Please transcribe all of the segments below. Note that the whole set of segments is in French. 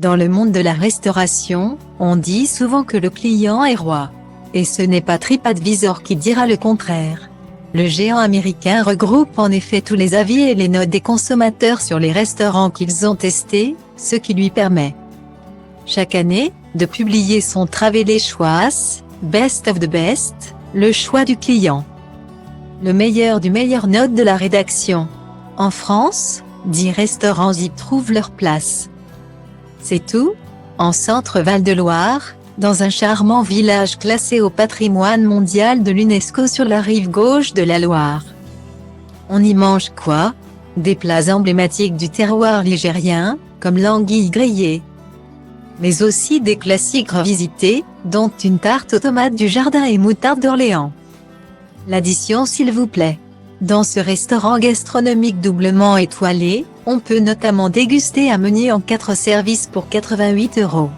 Dans le monde de la restauration, on dit souvent que le client est roi. Et ce n'est pas TripAdvisor qui dira le contraire. Le géant américain regroupe en effet tous les avis et les notes des consommateurs sur les restaurants qu'ils ont testés, ce qui lui permet, chaque année, de publier son Travelers Choice, Best of the Best, le choix du client. Le meilleur du meilleur note de la rédaction. En France, 10 restaurants y trouvent leur place. C'est tout, en centre Val-de-Loire, dans un charmant village classé au patrimoine mondial de l'UNESCO sur la rive gauche de la Loire. On y mange quoi? Des plats emblématiques du terroir ligérien, comme l'anguille grillée. Mais aussi des classiques revisités, dont une tarte aux tomates du jardin et moutarde d'Orléans. L'addition s'il vous plaît. Dans ce restaurant gastronomique doublement étoilé, on peut notamment déguster un menu en 4 services pour 88 €.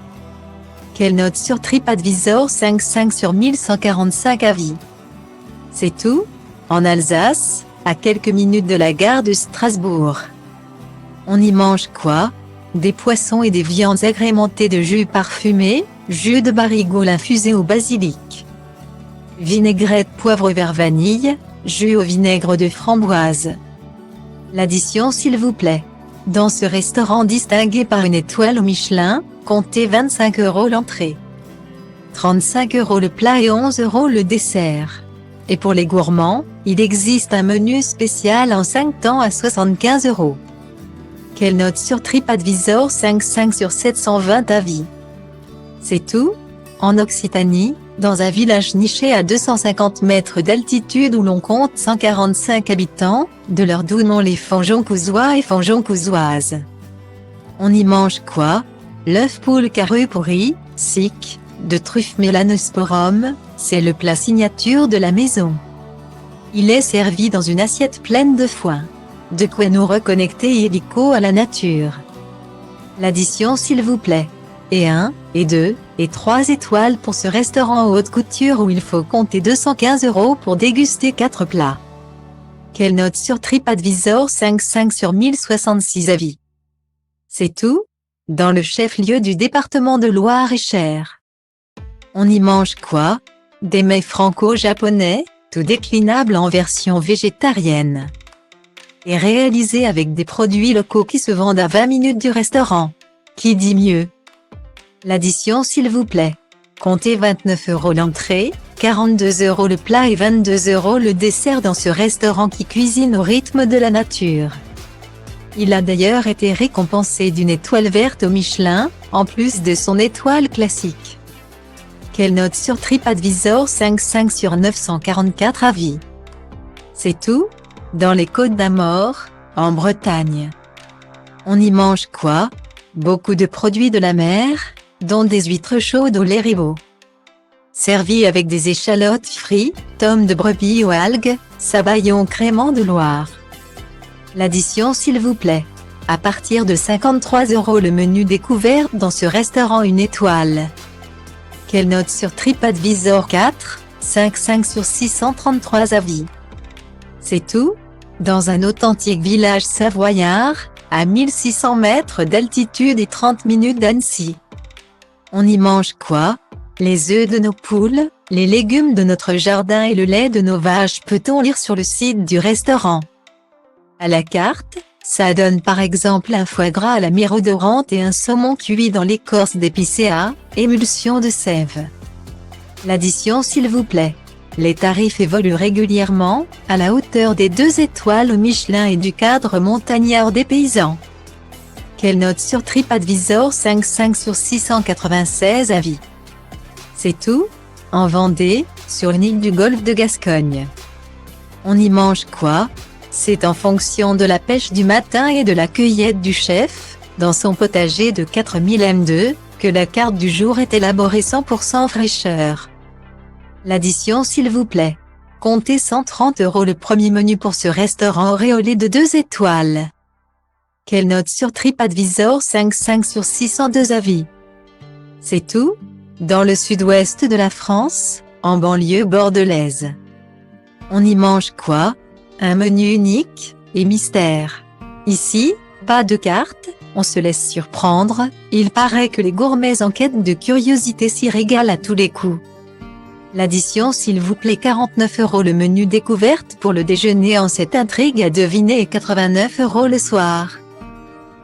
Quelle note sur TripAdvisor? 5 sur 1145 avis. C'est tout, en Alsace, à quelques minutes de la gare de Strasbourg. On y mange quoi? Des poissons et des viandes agrémentées de jus parfumé, jus de barigoule infusé au basilic, vinaigrette poivre vert vanille, jus au vinaigre de framboise. L'addition s'il vous plaît. Dans ce restaurant distingué par une étoile au Michelin, comptez 25 € l'entrée, 35 € le plat et 11 € le dessert. Et pour les gourmands, il existe un menu spécial en 5 temps à 75 €. Quelle note sur TripAdvisor? 5 sur 720 avis. C'est tout, en Occitanie, dans un village niché à 250 mètres d'altitude où l'on compte 145 habitants, de leur doux nom les Fanjoncousois et Fanjoncousoises. On y mange quoi? L'œuf poule carré pourri, sic, de truffe Melanosporum, c'est le plat signature de la maison. Il est servi dans une assiette pleine de foin. De quoi nous reconnecter illico à la nature. L'addition s'il vous plaît. Et 1, et 2, et 3 étoiles pour ce restaurant haute couture où il faut compter 215 € pour déguster 4 plats. Quelle note sur TripAdvisor? 5 sur 1066 avis. C'est tout, dans le chef-lieu du département de Loire-et-Cher. On y mange quoi? Des mets franco-japonais, tout déclinables en version végétarienne. Et réalisé avec des produits locaux qui se vendent à 20 minutes du restaurant. Qui dit mieux? L'addition s'il vous plaît. Comptez 29 € l'entrée, 42 € le plat et 22 € le dessert dans ce restaurant qui cuisine au rythme de la nature. Il a d'ailleurs été récompensé d'une étoile verte au Michelin, en plus de son étoile classique. Quelle note sur TripAdvisor? 5 sur 944 avis. C'est tout, dans les Côtes d'Armor, en Bretagne. On y mange quoi? Beaucoup de produits de la mer, dont des huîtres chaudes au lait ribot. Servis avec des échalotes frites, tomes de brebis aux algues, sabayons crémant de Loire. L'addition s'il vous plaît. À partir de 53 € le menu découverte dans ce restaurant une étoile. Quelle note sur TripAdvisor? 5 sur 633 avis. C'est tout, dans un authentique village savoyard, à 1600 mètres d'altitude et 30 minutes d'Annecy. On y mange quoi? Les œufs de nos poules, les légumes de notre jardin et le lait de nos vaches peut-on lire sur le site du restaurant. À la carte, ça donne par exemple un foie gras à la mirodorante et un saumon cuit dans l'écorce d'épicéa, émulsion de sève. L'addition s'il vous plaît. Les tarifs évoluent régulièrement, à la hauteur des 2 étoiles au Michelin et du cadre montagnard des paysans. Quelle note sur TripAdvisor? 5 sur 696 avis. C'est tout, en Vendée, sur l'île du golfe de Gascogne. On y mange quoi? C'est en fonction de la pêche du matin et de la cueillette du chef, dans son potager de 4000 m², que la carte du jour est élaborée 100% fraîcheur. L'addition s'il vous plaît. Comptez 130 € le premier menu pour ce restaurant auréolé de 2 étoiles. Quelle note sur TripAdvisor? 5 sur 602 avis. C'est tout, dans le sud-ouest de la France, en banlieue bordelaise. On y mange quoi? Un menu unique et mystère. Ici, pas de carte, On se laisse surprendre, il paraît que les gourmets en quête de curiosité s'y régalent à tous les coups. L'addition s'il vous plaît 49 € le menu découverte pour le déjeuner en cette intrigue à deviner et 89 € le soir.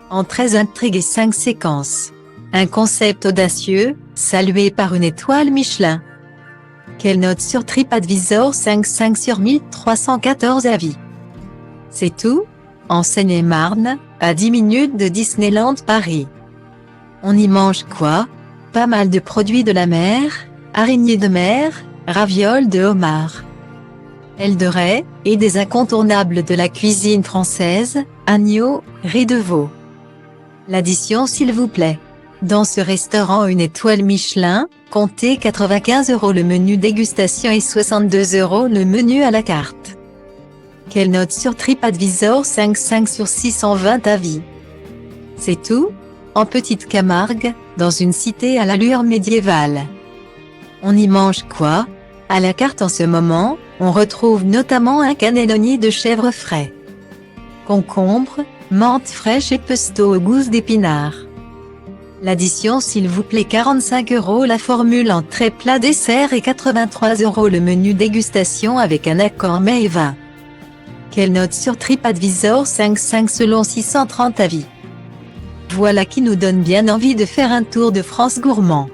En 13 intrigues et 5 séquences. Un concept audacieux, salué par une étoile Michelin. Quelle note sur TripAdvisor? 5 sur 1314 avis. C'est tout? En Seine-et-Marne, à 10 minutes de Disneyland Paris. On y mange quoi? Pas mal de produits de la mer, araignées de mer, ravioles de homard, ailes de raie, et des incontournables de la cuisine française, agneau, riz de veau. L'addition s'il vous plaît. Dans ce restaurant une étoile Michelin, comptez 95 € le menu dégustation et 62 € le menu à la carte. Quelle note sur TripAdvisor? 5 sur 620 avis. C'est tout? En Petite Camargue, dans une cité à l'allure médiévale. On y mange quoi? À la carte en ce moment, on retrouve notamment un cannelloni de chèvre frais, concombre, menthe fraîche et pesto aux gousses d'épinards. L'addition s'il vous plaît 45 € la formule entrée plat dessert et 83 € le menu dégustation avec un accord mets et vin. Quelle note sur TripAdvisor? 5 selon 630 avis. Voilà qui nous donne bien envie de faire un tour de France gourmand.